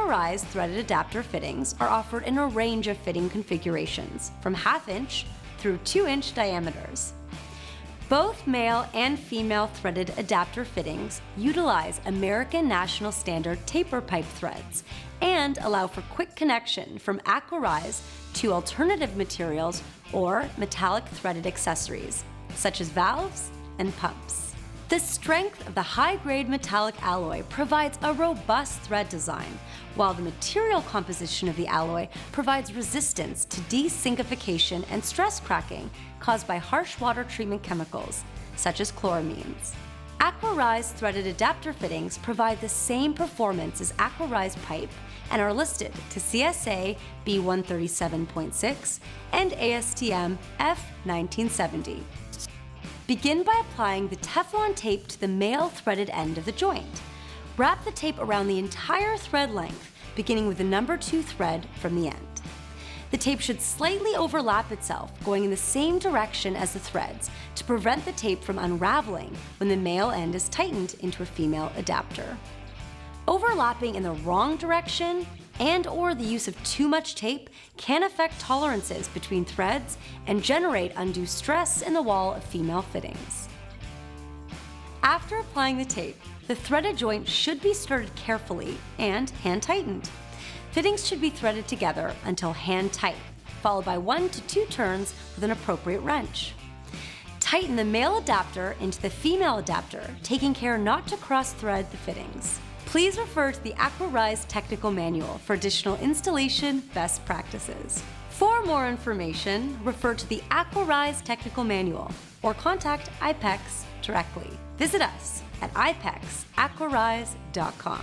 AquaRise threaded adapter fittings are offered in a range of fitting configurations, from 1/2 inch through 2-inch diameters. Both male and female threaded adapter fittings utilize American National Standard taper pipe threads and allow for quick connection from AquaRise to alternative materials or metallic threaded accessories, such as valves and pumps. The strength of the high-grade metallic alloy provides a robust thread design, while the material composition of the alloy provides resistance to desyncification and stress cracking caused by harsh water treatment chemicals, such as chloramines. AquaRise threaded adapter fittings provide the same performance as AquaRise pipe and are listed to CSA B137.6 and ASTM F1970. Begin by applying the Teflon tape to the male threaded end of the joint. Wrap the tape around the entire thread length, beginning with the number 2 thread from the end. The tape should slightly overlap itself, going in the same direction as the threads, to prevent the tape from unraveling when the male end is tightened into a female adapter. Overlapping in the wrong direction and/or the use of too much tape can affect tolerances between threads and generate undue stress in the wall of female fittings. After applying the tape, the threaded joint should be started carefully and hand tightened. Fittings should be threaded together until hand tight, followed by 1 to 2 turns with an appropriate wrench. Tighten the male adapter into the female adapter, taking care not to cross-thread the fittings. Please refer to the AquaRise technical manual for additional installation best practices. For more information, refer to the AquaRise technical manual or contact IPEX directly. Visit us at IPEXAquaRise.com.